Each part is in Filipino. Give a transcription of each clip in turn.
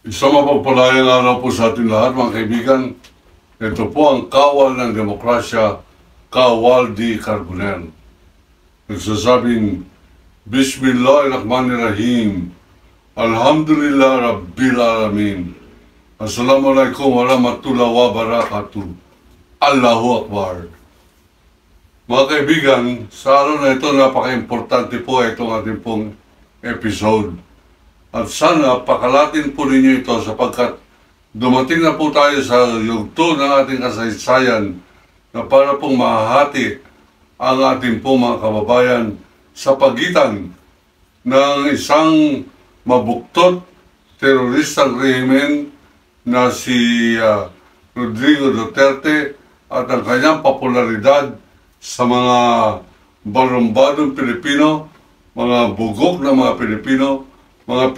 Isang mapagpalayang araw po sa ating lahat, mga kaibigan. Ito po ang kawal ng demokrasya, Kawal D. Carbonell. Nagsasabing, Bismillahirrahmanirrahim. Alhamdulillah Rabbil Alamin. Assalamualaikum warahmatullahi wabarakatuh. Allahu Akbar. Mga kaibigan, sa araw na ito, napaka-importante po itong ating pong episode. At sana pakalatin po ninyo ito sapagkat dumating na po tayo sa yugto ng ating kasaysayan na para pong mahahati ang ating pong mga kababayan sa pagitan ng isang mabuktot teroristang rehimen na si Rodrigo Duterte at ang kanyang popularidad sa mga balumbadong Pilipino, mga bugok na mga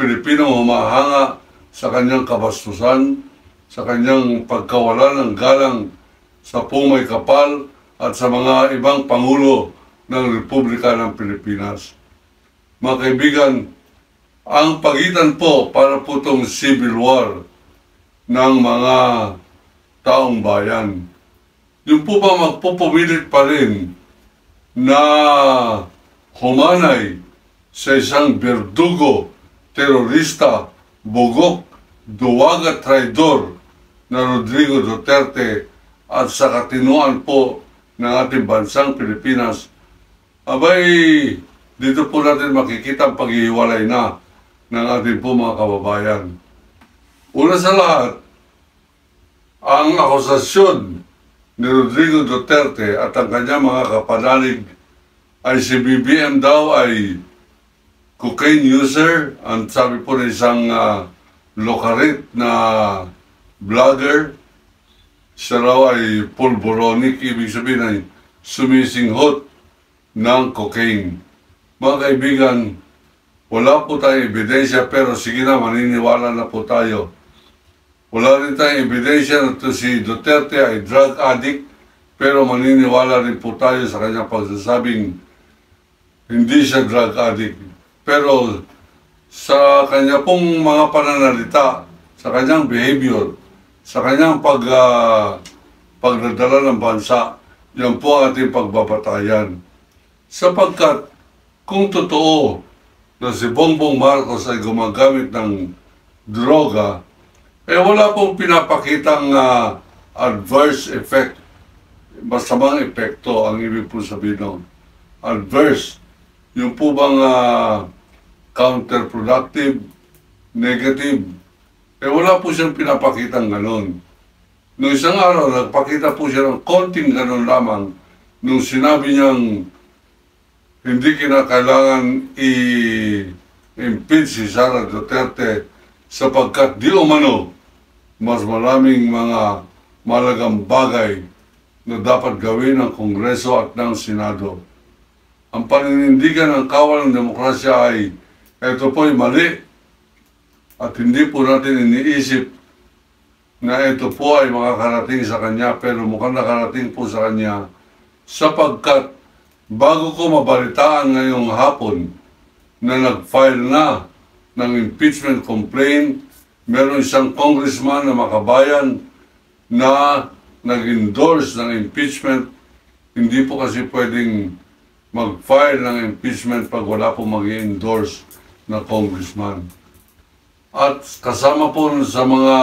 Pilipino humahanga sa kanyang kabastusan, sa kanyang pagkawala ng galang sa pumay kapal at sa mga ibang pangulo ng Republika ng Pilipinas. Mga kaibigan, ang pagitan po para po itong civil war ng mga taong bayan. Yung po ba magpupumilit pa rin na humanay sa isang berdugo, terorista, bugok, duwag at traidor na Rodrigo Duterte at sa katinuan po ng ating bansang Pilipinas, abay, dito po natin makikita ang paghihiwalay na ng ating po mga kababayan. Una sa lahat, ang akusasyon ni Rodrigo Duterte at ang kanyang mga kapanalig ay si BBM daw ay cocaine user, ang sabi po ng isang lokarit na vlogger, siya raw ay pulboronic, ibig sabihin ay sumisinghot ng cocaine. Mga kaibigan, wala po tayong ebidensya pero sige na, maniniwala na po tayo. Wala rin tayong ebidensya na ito si Duterte ay drug addict pero maniniwala rin po tayo sa kanyang pagsasabing hindi siya drug addict. Pero sa kanya pong mga pananalita, sa kanyang behavior, sa kanyang pagdadala ng bansa, yan po ang ating pagbabatayan. Sapagkat kung totoo na si Bongbong Marcos ay gumagamit ng droga, wala pong pinapakitang adverse effect, masamang epekto ang ibig po sabihin ng adverse. Yung po bang counterproductive, negative, wala po siyang pinapakitang ganon. Noong isang araw, nagpakita po siya ng konting ganon lamang nung sinabi niyang hindi kinakailangan i-impeach si Sara Duterte sapagkat di umano mas maraming mga malagang bagay na dapat gawin ng Kongreso at ng Senado. Ang paninindigan ng kawal ng demokrasya ay ito po'y mali at hindi po natin iniisip na ito po ay makakarating sa kanya pero mukhang nakarating po sa kanya sapagkat bago ko mabalitaan ngayong hapon na nag-file na ng impeachment complaint, meron isang congressman na makabayan na nag-endorse ng impeachment. Hindi po kasi pwedeng mag-file ng impeachment pag wala po mag-endorse na congressman. At kasama po sa mga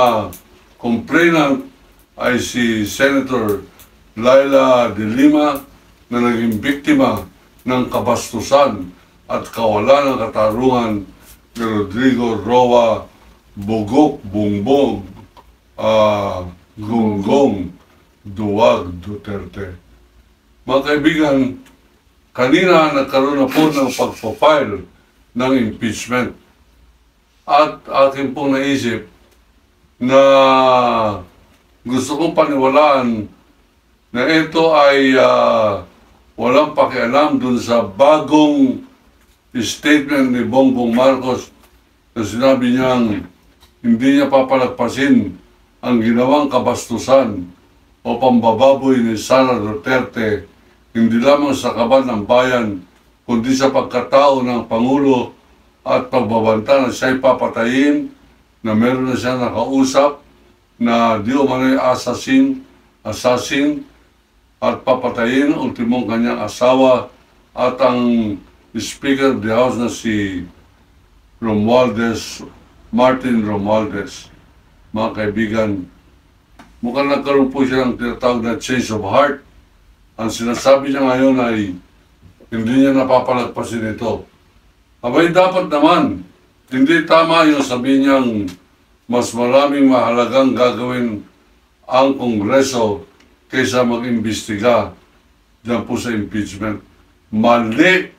complainant ay si Senator Laila de Lima na naging biktima ng kabastusan at kawalan ng katarungan ni Rodrigo Roa Bugok Bongbong Gonggong Duwag Duterte. Mga kaibigan, kanina nagkaroon na po ng pagpapile ng impeachment. At akin pong naisip na gusto kong paniwalaan na ito ay walang pakialam dun sa bagong statement ni Bongbong Marcos na sinabi niyang hindi niya papalagpasin ang ginawang kabastusan o pambababoy ni Sara Duterte hindi lamang sa kaban ng bayan kundi sa pagkatao ng Pangulo at pagbabanta na siya'y papatayin na meron na siya nakausap na di umano'y assassin at papatayin ultimong kanyang asawa at ang Speaker of the House na si Martin Romualdez. Mga kaibigan, mukhang nagkaroon po siya ng tinatawag na change of heart. Ang sinasabi niya ngayon ay hindi niya napapalagpasin ito. Abay, dapat naman, hindi tama yung sabihin niyang mas maraming mahalagang gagawin ang Kongreso kaysa mag-imbestiga dyan po sa impeachment. Mali,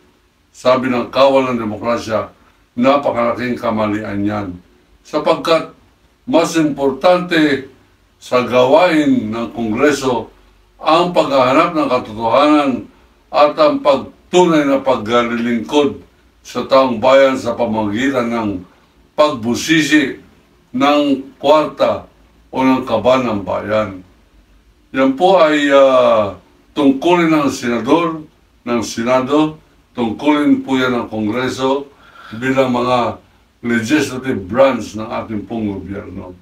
sabi ng kawal ng demokrasya, napakalaking kamalian yan. Sapagkat mas importante sa gawain ng Kongreso ang paghahanap ng katotohanan at ang pagtunay na paglilingkod sa taong bayan sa pamamagitan ng pagbusisi ng kwarta o ng kaban ng bayan. Yan po ay tungkulin ng senador, ng Senado, tungkulin po yan ng Kongreso bilang mga legislative branch ng ating pong gobyerno.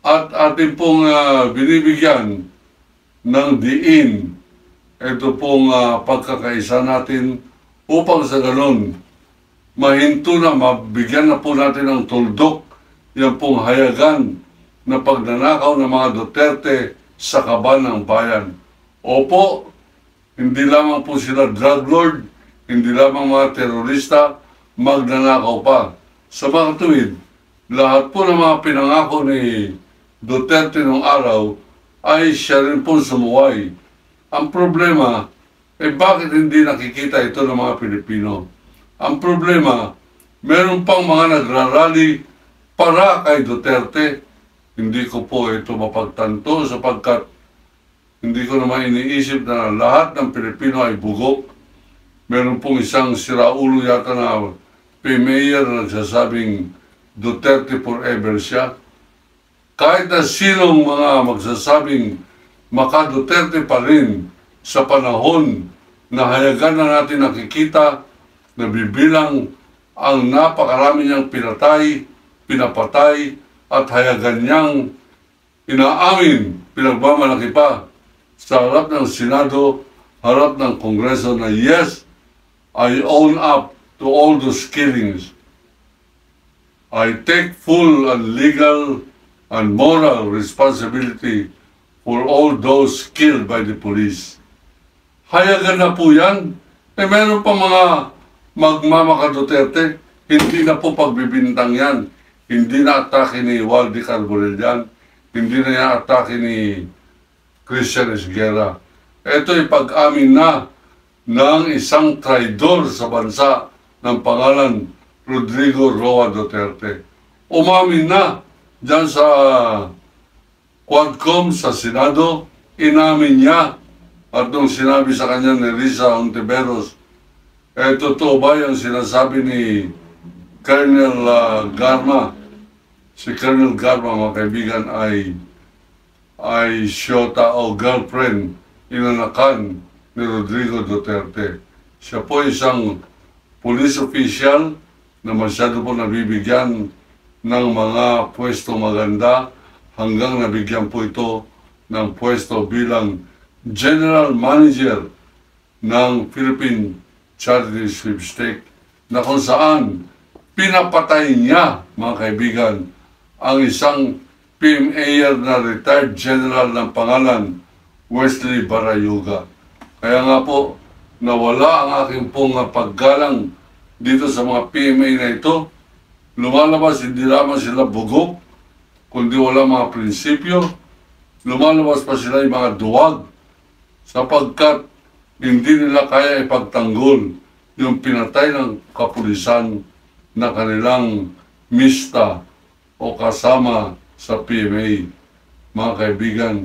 At ating pong binibigyan ng diin ito pong pagkakaisa natin upang sa ganun mahinto na, mabigyan na po natin ng tuldok yan pong hayagan na pagnanakaw ng mga Duterte sa kaban ng bayan. Opo, hindi lamang po sila drug lord, hindi lamang mga terorista, magnanakaw pa. Sa mga tuwid, lahat po ng mga pinangako ni Duterte noong araw ay siya rin po sumuway. Ang problema, bakit hindi nakikita ito ng mga Pilipino? Ang problema, meron pang mga nagrarally para kay Duterte. Hindi ko po ito mapagtanto sapagkat hindi ko naman iniisip na lahat ng Pilipino ay bugok. Meron pong isang siraulo yata na mayor na nagsasabing Duterte forever siya. Kahit na sinong mga magsasabing maka-Duterte pa rin sa panahon na hayagan na natin nakikita na bibilang ang napakarami niyang pinapatay at hayagan niyang inaamin, pinagmamalaki pa sa harap ng Senado, harap ng Kongreso na yes, I own up to all those killings. I take full and legal and moral responsibility for all those killed by the police. Hayagan na po yan. Meron pa mga magmamaka Duterte, hindi na po pagbibintang yan. Hindi na atake ni Waldy Carbonell yan. Hindi na yan atake ni Christian Esguerra. Ito'y pag-amin na ng isang traidor sa bansa ng pangalan Rodrigo Roa Duterte. Umamin na dyan sa Quadcom sa Senado, inamin niya at nung sinabi sa kanya ni Risa Hontiveros, totoo ba yung sinasabi ni Colonel Garma? Si Colonel Garma, mga kaibigan, ay syota o girlfriend inanakan ni Rodrigo Duterte. Siya po isang police official na masyado po nabibigyan ng mga pwesto maganda hanggang nabigyan po ito ng pwesto bilang General Manager ng Philippine Charity Sweepstake na kung saan pinapatay niya, mga kaibigan, ang isang PMA na retired general ng pangalan Wesley Barayuga. Kaya nga po, nawala ang aking pong paggalang dito sa mga PMA na ito. Lumalabas, hindi lamang sila bugok, kundi wala mga prinsipyo. Lumalabas pa sila yung mga duwag sapagkat hindi nila kaya ipagtanggol yung pinatay ng kapulisan na kanilang mista o kasama sa PMA. Mga kaibigan,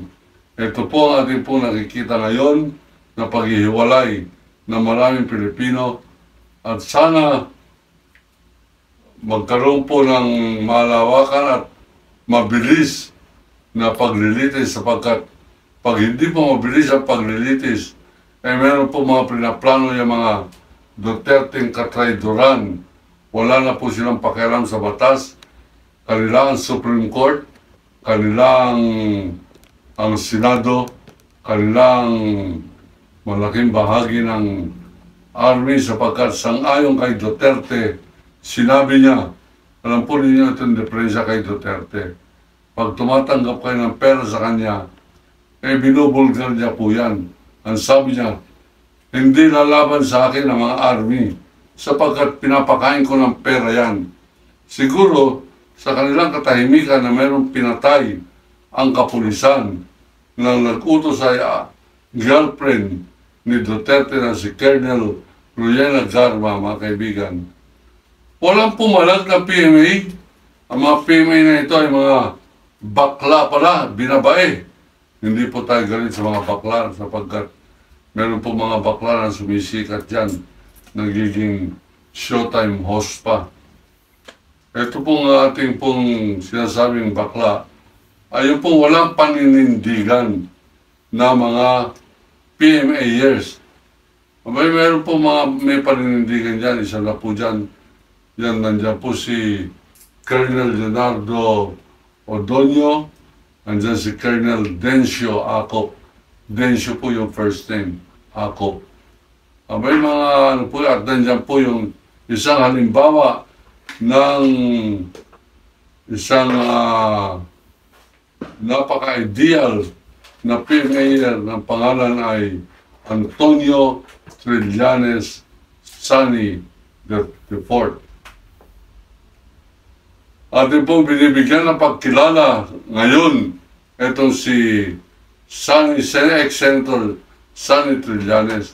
ito po ang ating po nakikita ngayon na paghihiwalay ng maraming Pilipino at sana magkaroon po ng malawakan at mabilis na paglilitis sapagkat pag hindi po mabilis ang paglilitis, meron po mga pinaplano yung mga Duterte'ng katraidoran. Wala na po silang pakialam sa batas. kanilang Supreme Court, kanilang ang Senado, kanilang malaking bahagi ng Army sapagkat sang-ayon kay Duterte, sinabi niya, alam po ninyo itong depresya kay Duterte, pag tumatanggap kayo ng pera sa kanya, binubulgar niya po yan. Ang sabi niya, hindi lalaban sa akin ang mga Army sapagkat pinapakain ko ng pera yan. Siguro, sa kanilang katahimikan na mayroong pinatay ang kapulisan na nag-utos ay girlfriend ni Duterte na si Colonel Rowena Garma, mga kaibigan. Walang pumalag na PMA. Ang mga PMA na ito ay mga bakla pala, binabae. Hindi po tayo galit sa mga bakla sapagkat meron po mga bakla na sumisikat dyan, nagiging showtime host pa. Ito pong ating pong sinasabing bakla ay yung pong walang paninindigan na mga PMAers. Meron po may paninindigan dyan, isa na po dyan. Yan, nandiyan po si Colonel Leonardo Odonio, nandiyan si Colonel Dencio Acop. Dencio po yung first name, Acop. May mga ano po, at nandiyan po yung isang halimbawa ng isang napaka-ideal na PMAer ng pangalan ay Antonio Trillanes Sani IV. Atin pong binibigyan ng pagkilala ngayon itong si Sani, ex-senator Sani Trillanes.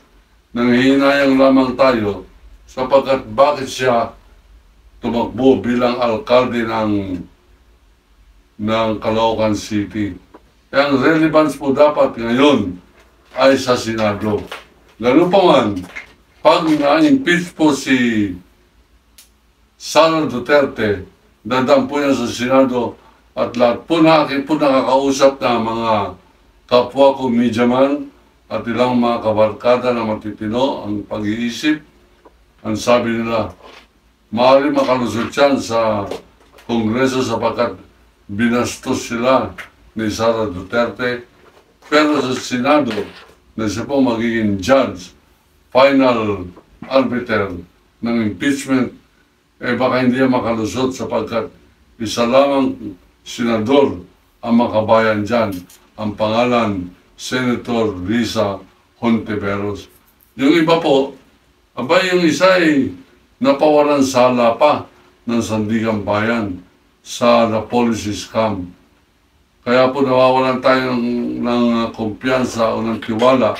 Nanghihinayang lamang tayo sapagkat bakit siya tumakbo bilang alkalde ng Caloocan City. Ang relevance po dapat ngayon ay sa Senado. Lalo pa man, pag na-impeach po si Sara Duterte, dadaan po yan sa Senado at lahat po na akin po nakakausap na mga kapwa ko medyaman at ilang mga kabarkada na matitino ang pag-iisip. Ang sabi nila, maaari makalusot yan sa Kongreso sapagkat binastos sila ni Sara Duterte. Pero sa Senado, na siya po magiging judge, final arbiter ng impeachment, baka hindi yan makalusot sapagkat isa lamang senador ang makabayan dyan, ang pangalan Senator Risa Hontiveros. Yung iba po, yung isa ay napawalan sala pa ng Sandigang Bayan sa the policy scam. Kaya po nawawalan tayo ng kumpiyansa o ng tiwala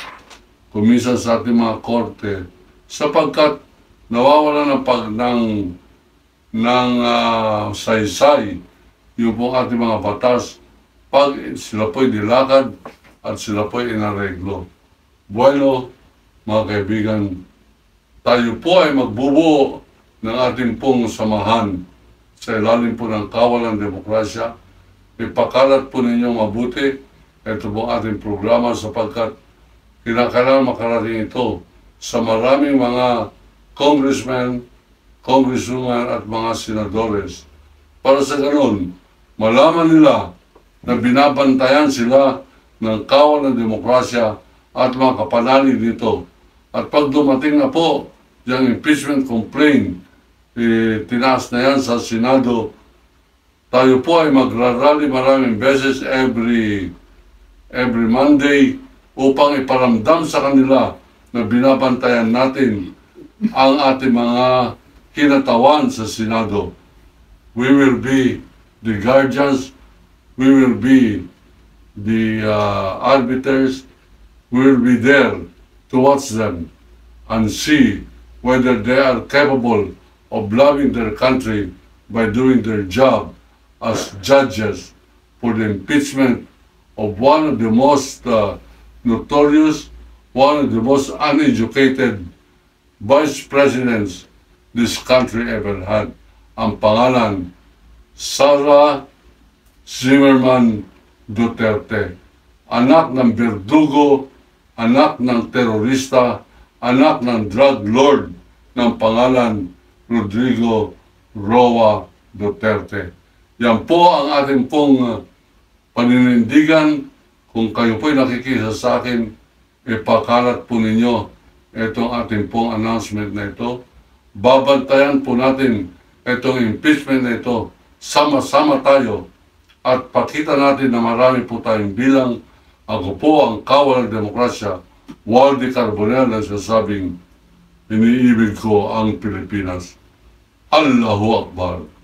kuminsan sa ating mga korte sapagkat nawawalan ng saysay yung pong ating mga batas pag sila po'y nilakad at sila po'y inareglo. Bueno, mga kaibigan, tayo po ay magbubuo ng ating pong samahan sa ilalim po ng kawal ng demokrasya. Ipakalat po ninyong mabuti ito po ating programa sapagkat kinakailangan makarating ito sa maraming mga congressmen, congresswoman at mga senadores. Para sa ganun, malaman nila na binabantayan sila ng kawal ng demokrasya at mga kapanalig dito. At pag dumating na po yung impeachment complaint, tinaas na yan sa Senado, tayo po ay magrarally maraming beses every Monday upang iparamdam sa kanila na binabantayan natin ang ating mga kinatawan sa Senado. We will be the guardians, we will be the arbiters, we will be there to watch them and see whether they are capable of loving their country by doing their job as judges for the impeachment of one of the most notorious, one of the most uneducated vice presidents this country ever had. Ang pangalan, Sara Zimmerman Duterte. Anak ng berdugo, anak ng terorista, anak ng drug lord ng pangalan Rodrigo Roa Duterte. Yan po ang ating pong paninindigan. Kung kayo po'y nakikisa sa akin, ipakalat po ninyo itong ating pong announcement na ito. Babantayan po natin itong impeachment na ito. Sama-sama tayo at pakita natin na marami po tayong bilang. Ako po ang kawal ng demokrasya, Waldy Carbonell, na sasabing iniibig ko ang Pilipinas. Allahu Akbar.